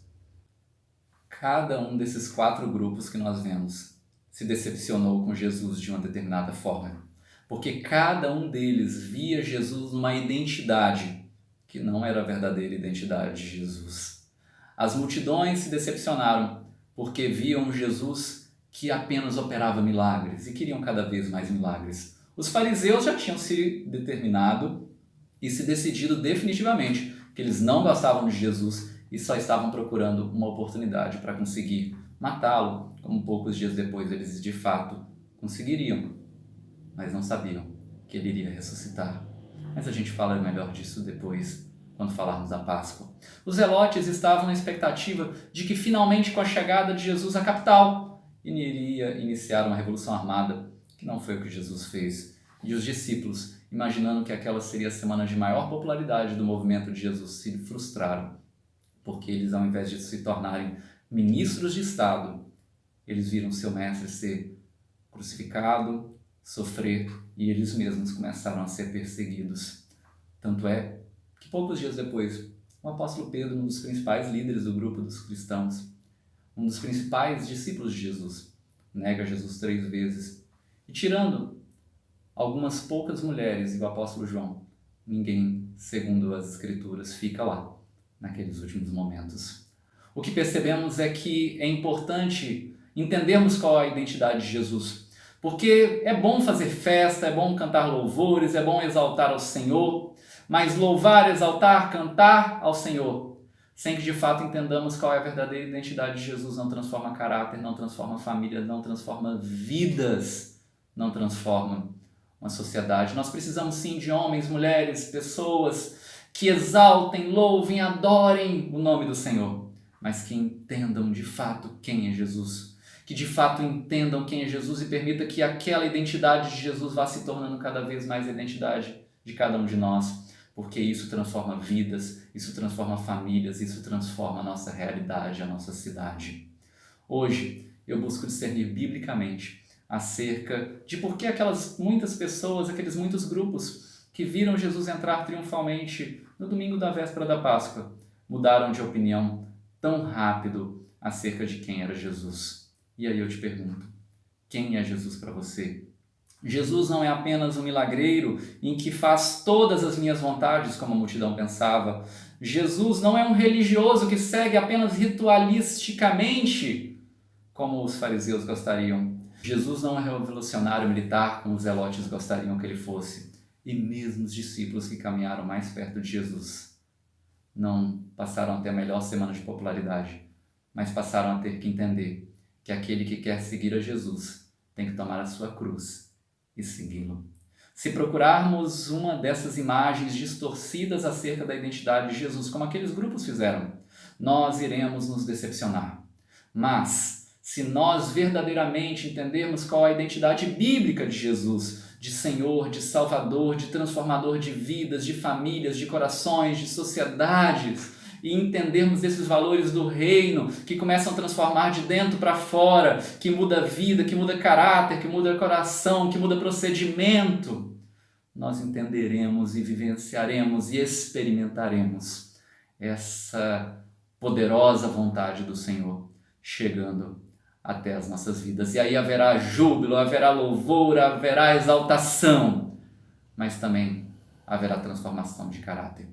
Cada um desses 4 grupos que nós vemos se decepcionou com Jesus de uma determinada forma, porque cada um deles via Jesus numa identidade que não era a verdadeira identidade de Jesus. As multidões se decepcionaram porque viam Jesus que apenas operava milagres e queriam cada vez mais milagres. Os fariseus já tinham se determinado e se decidido definitivamente que eles não gostavam de Jesus e só estavam procurando uma oportunidade para conseguir matá-lo, como poucos dias depois eles de fato conseguiriam, mas não sabiam que ele iria ressuscitar. Mas a gente fala melhor disso depois, quando falarmos da Páscoa. Os zelotes estavam na expectativa de que finalmente, com a chegada de Jesus à capital, iria iniciar uma revolução armada, que não foi o que Jesus fez. E os discípulos, imaginando que aquela seria a semana de maior popularidade do movimento de Jesus, se frustraram, porque eles, ao invés de se tornarem ministros de Estado, eles viram seu mestre ser crucificado, sofrer, e eles mesmos começaram a ser perseguidos. Tanto é que poucos dias depois, o apóstolo Pedro, um dos principais líderes do grupo dos cristãos, um dos principais discípulos de Jesus, nega Jesus 3 vezes. E tirando algumas poucas mulheres e o apóstolo João, ninguém, segundo as Escrituras, fica lá, naqueles últimos momentos. O que percebemos é que é importante entendermos qual é a identidade de Jesus. Porque é bom fazer festa, é bom cantar louvores, é bom exaltar ao Senhor, mas louvar, exaltar, cantar ao Senhor, sem que de fato entendamos qual é a verdadeira identidade de Jesus, não transforma caráter, não transforma família, não transforma vidas, não transforma uma sociedade. Nós precisamos sim de homens, mulheres, pessoas que exaltem, louvem, adorem o nome do Senhor, mas que entendam de fato quem é Jesus, que de fato entendam quem é Jesus e permita que aquela identidade de Jesus vá se tornando cada vez mais a identidade de cada um de nós, porque isso transforma vidas, isso transforma famílias, isso transforma a nossa realidade, a nossa cidade. Hoje, eu busco discernir biblicamente acerca de por que aquelas muitas pessoas, aqueles muitos grupos que viram Jesus entrar triunfalmente no domingo da véspera da Páscoa, mudaram de opinião tão rápido acerca de quem era Jesus. E aí eu te pergunto, quem é Jesus para você? Jesus não é apenas um milagreiro em que faz todas as minhas vontades, como a multidão pensava. Jesus não é um religioso que segue apenas ritualisticamente, como os fariseus gostariam. Jesus não é um revolucionário militar, como os zelotes gostariam que ele fosse. E mesmo os discípulos que caminharam mais perto de Jesus não passaram a ter a melhor semana de popularidade, mas passaram a ter que entender que aquele que quer seguir a Jesus tem que tomar a sua cruz e segui-lo. Se procurarmos uma dessas imagens distorcidas acerca da identidade de Jesus, como aqueles grupos fizeram, nós iremos nos decepcionar. Mas, se nós verdadeiramente entendermos qual é a identidade bíblica de Jesus, de Senhor, de Salvador, de transformador de vidas, de famílias, de corações, de sociedades, e entendermos esses valores do reino que começam a transformar de dentro para fora, que muda a vida, que muda caráter, que muda coração, que muda procedimento, nós entenderemos e vivenciaremos e experimentaremos essa poderosa vontade do Senhor chegando até as nossas vidas. E aí haverá júbilo, haverá louvor, haverá exaltação, mas também haverá transformação de caráter.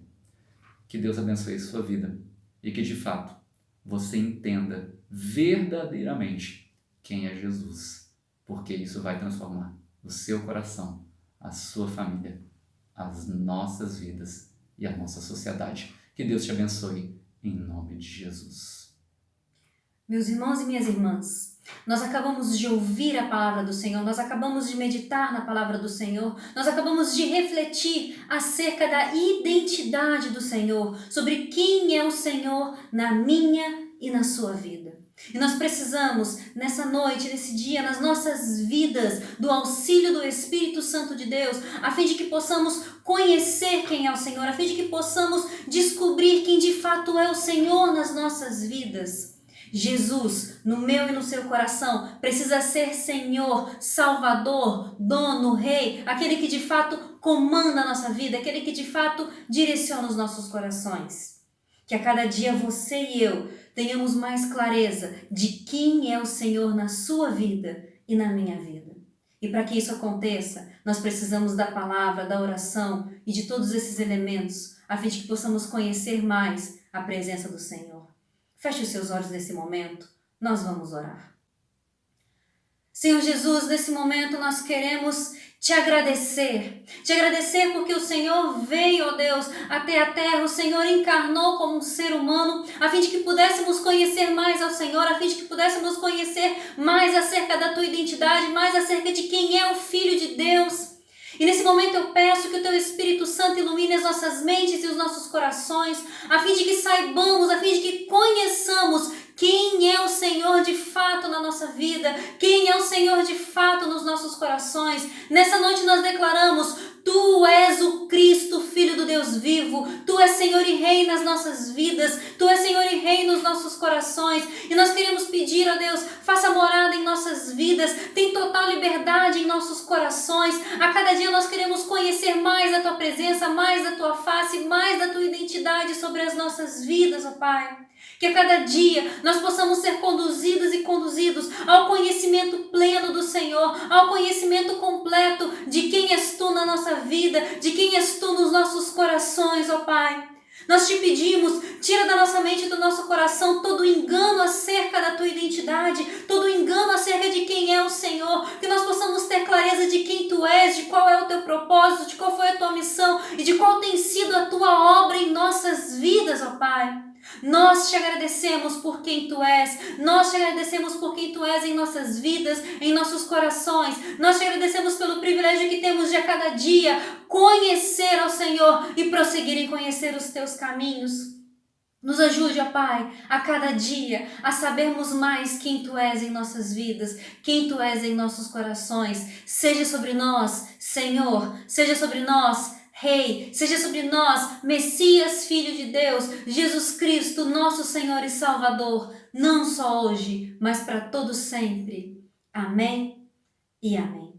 Que Deus abençoe a sua vida e que, de fato, você entenda verdadeiramente quem é Jesus, porque isso vai transformar o seu coração, a sua família, as nossas vidas e a nossa sociedade. Que Deus te abençoe, em nome de Jesus. Meus irmãos e minhas irmãs, nós acabamos de ouvir a palavra do Senhor, nós acabamos de meditar na palavra do Senhor, nós acabamos de refletir acerca da identidade do Senhor, sobre quem é o Senhor na minha e na sua vida. E nós precisamos, nessa noite, nesse dia, nas nossas vidas, do auxílio do Espírito Santo de Deus, a fim de que possamos conhecer quem é o Senhor, a fim de que possamos descobrir quem de fato é o Senhor nas nossas vidas. Jesus, no meu e no seu coração, precisa ser Senhor, Salvador, Dono, Rei, aquele que de fato comanda a nossa vida, aquele que de fato direciona os nossos corações. Que a cada dia você e eu tenhamos mais clareza de quem é o Senhor na sua vida e na minha vida. E para que isso aconteça, nós precisamos da palavra, da oração e de todos esses elementos, a fim de que possamos conhecer mais a presença do Senhor. Feche os seus olhos nesse momento, nós vamos orar. Senhor Jesus, nesse momento nós queremos te agradecer porque o Senhor veio, ó Deus, até a terra, o Senhor encarnou como um ser humano, a fim de que pudéssemos conhecer mais ao Senhor, a fim de que pudéssemos conhecer mais acerca da tua identidade, mais acerca de quem é o Filho de Deus. E nesse momento eu peço que o Teu Espírito Santo ilumine as nossas mentes e os nossos corações, a fim de que saibamos, a fim de que conheçamos quem é o Senhor de fato na nossa vida, quem é o Senhor de fato nos nossos corações. Nessa noite nós declaramos: Tu és o Cristo, Filho do Deus vivo. Tu és Senhor e Rei nas nossas vidas. Tu és Senhor e Rei nos nossos corações. E nós queremos pedir, ó Deus, faça morada em nossas vidas. Tem total liberdade em nossos corações. A cada dia nós queremos conhecer mais da Tua presença, mais da Tua face, mais da Tua identidade sobre as nossas vidas, ó Pai. Que a cada dia nós possamos ser conduzidas e conduzidos ao conhecimento pleno do Senhor, ao conhecimento completo de quem és Tu na nossa vida, de quem és Tu nos nossos corações, ó Pai. Nós te pedimos, tira da nossa mente e do nosso coração todo engano acerca da Tua identidade, todo engano acerca de quem é o Senhor, que nós possamos ter clareza de quem Tu és, de qual é o Teu propósito, de qual foi a Tua missão e de qual tem sido a Tua obra em nossas vidas, ó Pai. Nós te agradecemos por quem Tu és, nós te agradecemos por quem Tu és em nossas vidas, em nossos corações, nós te agradecemos pelo privilégio que temos de a cada dia conhecer ao Senhor e prosseguir em conhecer os Teus caminhos. Nos ajude, ó Pai, a cada dia a sabermos mais quem Tu és em nossas vidas, quem Tu és em nossos corações. Seja sobre nós, Senhor, seja sobre nós, Rei, seja sobre nós, Messias, Filho de Deus, Jesus Cristo, nosso Senhor e Salvador, não só hoje, mas para todo sempre. Amém e amém.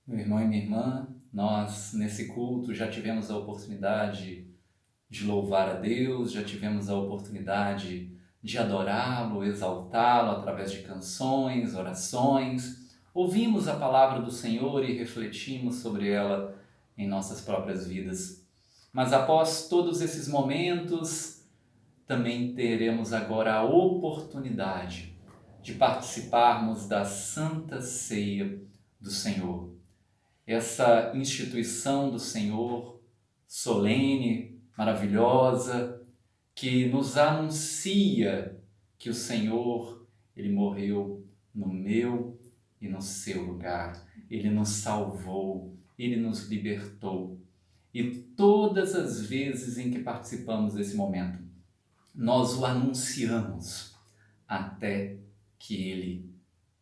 Meu irmão e minha irmã, nós nesse culto já tivemos a oportunidade de louvar a Deus, já tivemos a oportunidade de adorá-lo, exaltá-lo através de canções, orações. Ouvimos a palavra do Senhor e refletimos sobre ela em nossas próprias vidas. Mas após todos esses momentos, também teremos agora a oportunidade de participarmos da Santa Ceia do Senhor. Essa instituição do Senhor, solene, maravilhosa, que nos anuncia que o Senhor, Ele morreu no meu e no seu lugar. Ele nos salvou, Ele nos libertou. E todas as vezes em que participamos desse momento, nós o anunciamos até que Ele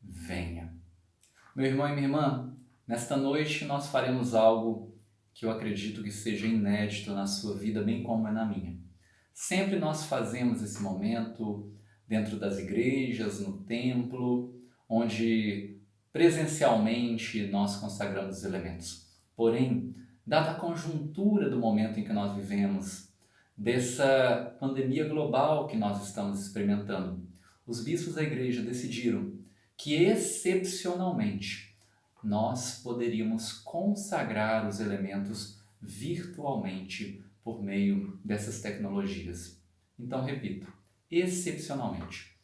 venha. Meu irmão e minha irmã, nesta noite nós faremos algo que eu acredito que seja inédito na sua vida, bem como é na minha. Sempre nós fazemos esse momento dentro das igrejas, no templo, onde presencialmente nós consagramos os elementos. Porém, dada a conjuntura do momento em que nós vivemos, dessa pandemia global que nós estamos experimentando, os bispos da igreja decidiram que excepcionalmente nós poderíamos consagrar os elementos virtualmente por meio dessas tecnologias. Então, repito, excepcionalmente.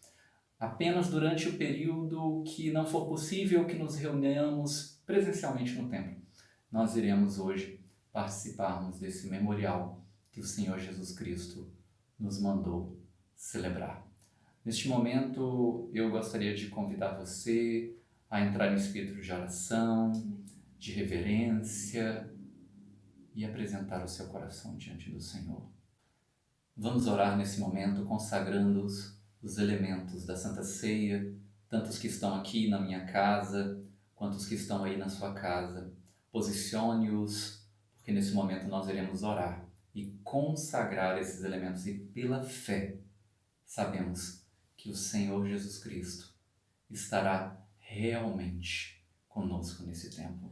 Apenas durante o período que não for possível que nos reunamos presencialmente no templo, nós iremos hoje participarmos desse memorial que o Senhor Jesus Cristo nos mandou celebrar. Neste momento, eu gostaria de convidar você a entrar em espírito de oração, de reverência e apresentar o seu coração diante do Senhor. Vamos orar nesse momento consagrando os elementos da Santa Ceia, tanto os que estão aqui na minha casa, quanto os que estão aí na sua casa. Posicione-os, porque nesse momento nós iremos orar e consagrar esses elementos, e pela fé sabemos que o Senhor Jesus Cristo estará realmente conosco nesse tempo.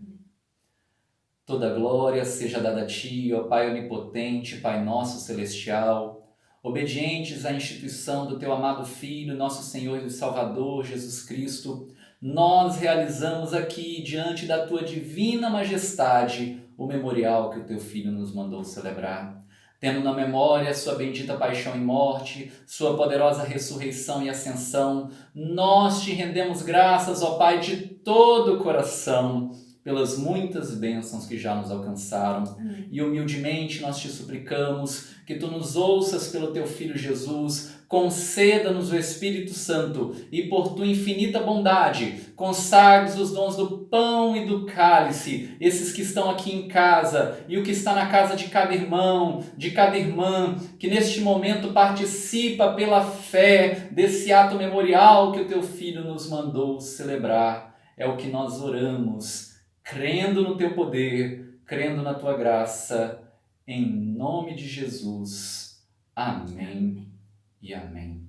Toda glória seja dada a Ti, ó Pai onipotente, Pai nosso celestial, obedientes à instituição do Teu amado Filho, nosso Senhor e Salvador, Jesus Cristo, nós realizamos aqui, diante da Tua divina majestade, o memorial que o Teu Filho nos mandou celebrar. Tendo na memória Sua bendita paixão e morte, Sua poderosa ressurreição e ascensão, nós Te rendemos graças, ó Pai, de todo o coração, pelas muitas bênçãos que já nos alcançaram. E humildemente nós te suplicamos que tu nos ouças pelo teu Filho Jesus, conceda-nos o Espírito Santo e por tua infinita bondade consagres os dons do pão e do cálice, esses que estão aqui em casa e o que está na casa de cada irmão, de cada irmã, que neste momento participa pela fé desse ato memorial que o teu Filho nos mandou celebrar. É o que nós oramos, crendo no teu poder, crendo na tua graça, em nome de Jesus. Amém e amém.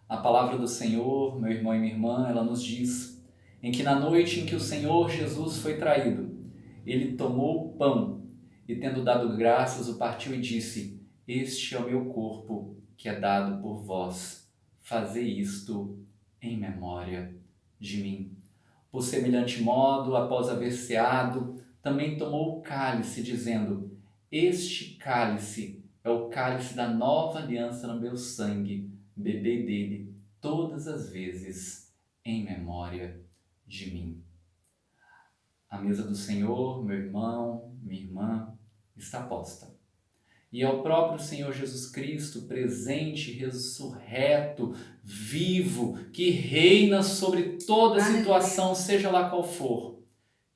A palavra do Senhor, meu irmão e minha irmã, ela nos diz em que na noite em que o Senhor Jesus foi traído, ele tomou o pão e, tendo dado graças, o partiu e disse: este é o meu corpo, que é dado por vós. Fazei isto em memória de mim. Por semelhante modo, após haver ceado, também tomou o cálice, dizendo: este cálice é o cálice da nova aliança no meu sangue. Bebei dele todas as vezes em memória de mim. A mesa do Senhor, meu irmão, minha irmã, está posta. E é o próprio Senhor Jesus Cristo, presente, ressurreto, vivo, que reina sobre toda situação, seja lá qual for,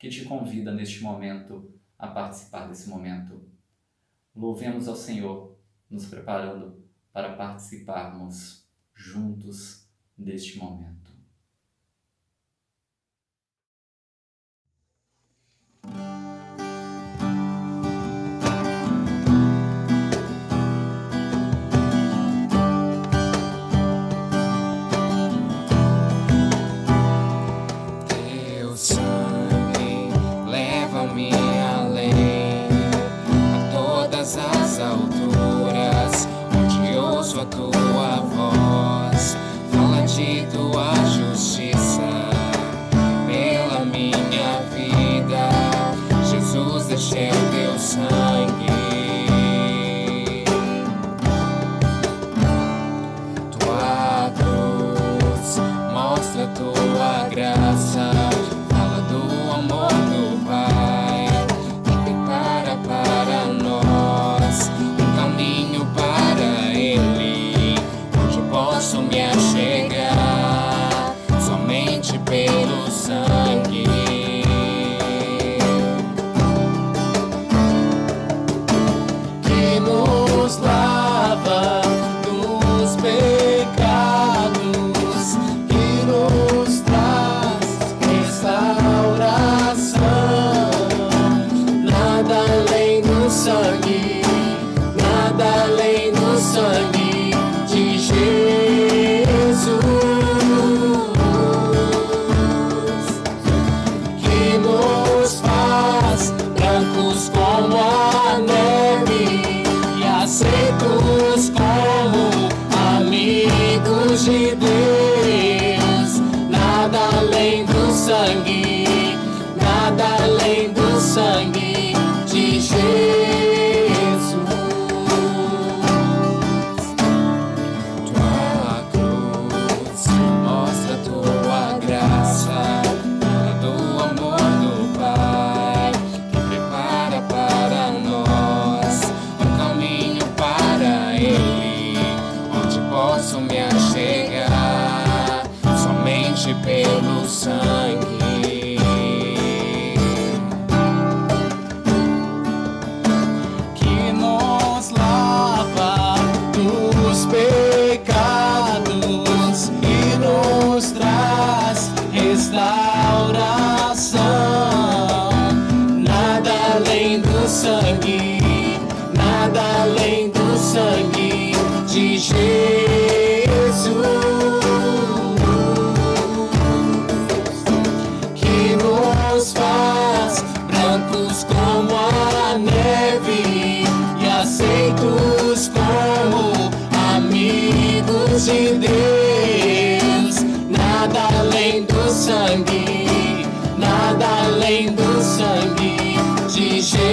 que te convida neste momento a participar desse momento. Louvemos ao Senhor, nos preparando para participarmos juntos deste momento. Teu sangue leva-me além, a todas as alturas, onde ouço a tua voz, fala de tua justiça pela minha vida. Jesus, deixei o teu sangue, tua cruz mostra tua graça, fala do amor do Pai, que prepara para nós um caminho para Ele, onde posso me achegar somente pelo sangue. Que nos lava dos pecados, que nos traz restauração. Nada além do sangue, nada além do sangue de Jesus, que nos faz brancos como a neve e aceitos como amigos de Deus. Nada além do sangue, nada além do sangue de Jesus. Tua cruz mostra tua graça, fala do amor do Pai, que prepara para nós um caminho para Ele, onde posso me achegar somente pelo sangue. Que nos lava dos pecados e nos traz restauração. Nada além do sangue, nada além do sangue de Jesus, que nos faz brancos como a neve e aceitos como amigos de Deus. Nada além do sangue, nada além do sangue de Jesus.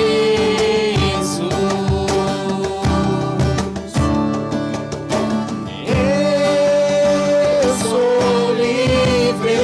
Eu sou livre,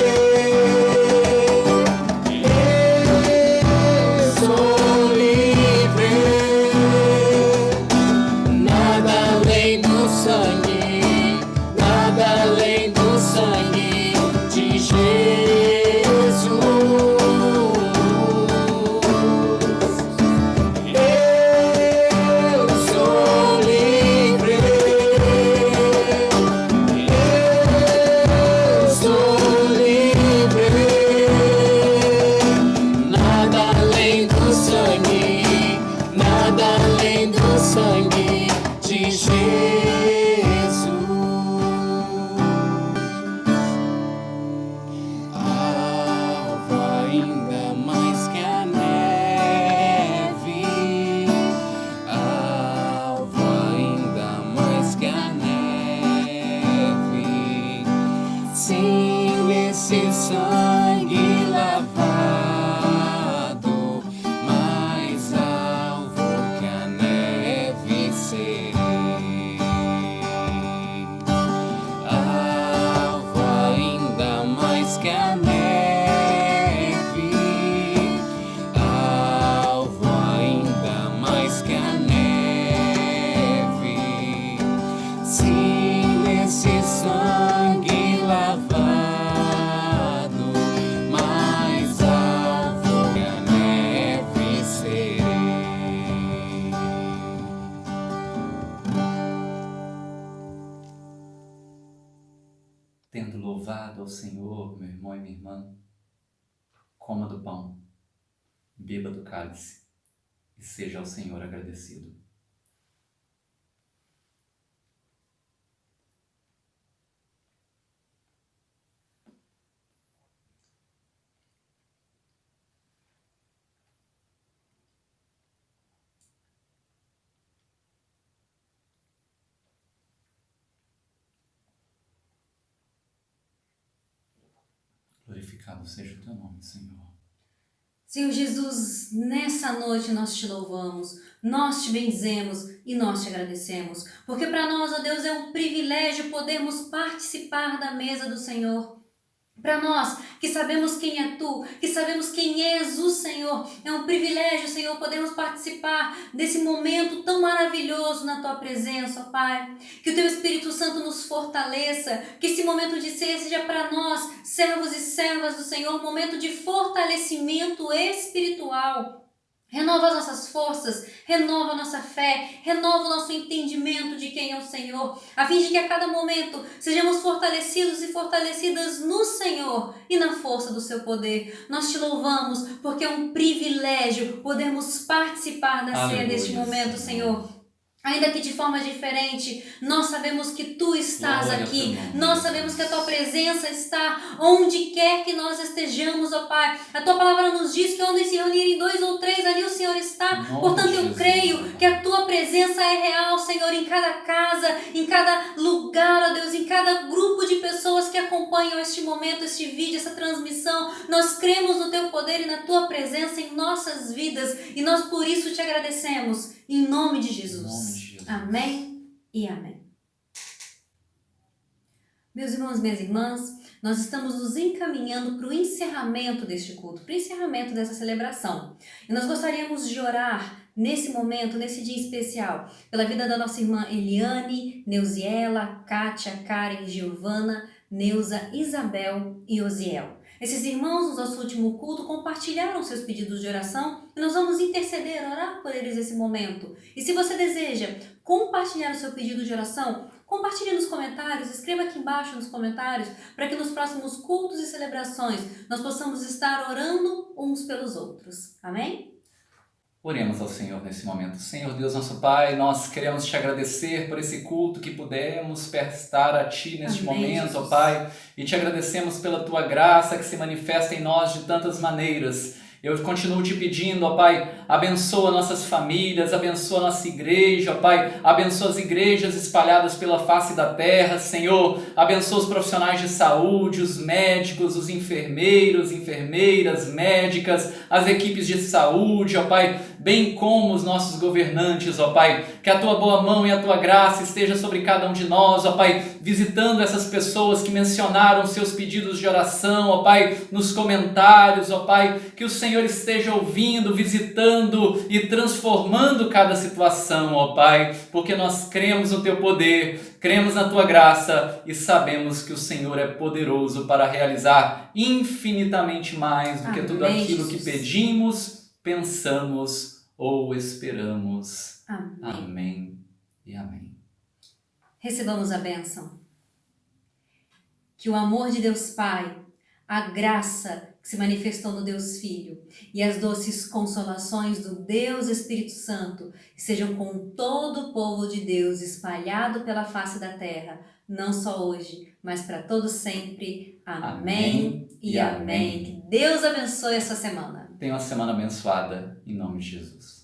ao Senhor, meu irmão e minha irmã, coma do pão, beba do cálice e seja ao Senhor agradecido. Glorificado seja o teu nome, Senhor. Senhor Jesus, nessa noite nós te louvamos, nós te bendizemos e nós te agradecemos, porque para nós, ó Deus, é um privilégio podermos participar da mesa do Senhor. Para nós, que sabemos quem é Tu, que sabemos quem és o Senhor, é um privilégio, Senhor, podermos participar desse momento tão maravilhoso na Tua presença, ó Pai. Que o Teu Espírito Santo nos fortaleça, que esse momento de ceia seja para nós, servos e servas do Senhor, um momento de fortalecimento espiritual. Renova as nossas forças, renova a nossa fé, renova o nosso entendimento de quem é o Senhor, a fim de que a cada momento sejamos fortalecidos e fortalecidas no Senhor e na força do seu poder. Nós te louvamos porque é um privilégio podermos participar da ceia deste momento, Senhor. Ainda que de forma diferente, nós sabemos que Tu estás aqui, nós sabemos que a Tua presença está onde quer que nós estejamos, ó Pai. A Tua palavra nos diz que onde se reunirem 2 ou 3, ali o Senhor está. Portanto, eu creio que a Tua presença é real, Senhor, em cada casa, em cada lugar, ó Deus, em cada grupo de pessoas que acompanham este momento, este vídeo, essa transmissão. Nós cremos no Teu poder e na Tua presença em nossas vidas e nós por isso te agradecemos. Em nome de Jesus. Amém e amém. Meus irmãos e minhas irmãs, nós estamos nos encaminhando para o encerramento deste culto, para o encerramento dessa celebração. E nós gostaríamos de orar nesse momento, nesse dia especial, pela vida da nossa irmã Eliane, Neuziela, Kátia, Karen, Giovana, Neuza, Isabel e Osiel. Esses irmãos, no nosso último culto, compartilharam seus pedidos de oração e nós vamos interceder, orar por eles nesse momento. E se você deseja compartilhar o seu pedido de oração, compartilhe nos comentários, escreva aqui embaixo nos comentários, para que nos próximos cultos e celebrações nós possamos estar orando uns pelos outros. Amém? Oremos ao Senhor nesse momento. Senhor Deus, nosso Pai, nós queremos te agradecer por esse culto que pudemos prestar a Ti neste momento, ó Pai, e te agradecemos pela Tua graça que se manifesta em nós de tantas maneiras. Eu continuo te pedindo, ó Pai, abençoa nossas famílias, abençoa nossa igreja, ó Pai, abençoa as igrejas espalhadas pela face da terra, Senhor, abençoa os profissionais de saúde, os médicos, os enfermeiros, enfermeiras, médicas, as equipes de saúde, ó Pai, bem como os nossos governantes, ó Pai, que a Tua boa mão e a Tua graça esteja sobre cada um de nós, ó Pai, visitando essas pessoas que mencionaram seus pedidos de oração, ó Pai, nos comentários, ó Pai, que o Senhor esteja ouvindo, visitando e transformando cada situação, ó Pai, porque nós cremos no Teu poder, cremos na Tua graça e sabemos que o Senhor é poderoso para realizar infinitamente mais do que tudo aquilo que pedimos, pensamos ou esperamos. Amém. Amém e amém. Recebamos a bênção. Que o amor de Deus Pai, a graça que se manifestou no Deus Filho e as doces consolações do Deus Espírito Santo sejam com todo o povo de Deus espalhado pela face da terra, não só hoje, mas para todo sempre. Amém e amém. Que Deus abençoe essa semana. Tenha uma semana abençoada, em nome de Jesus.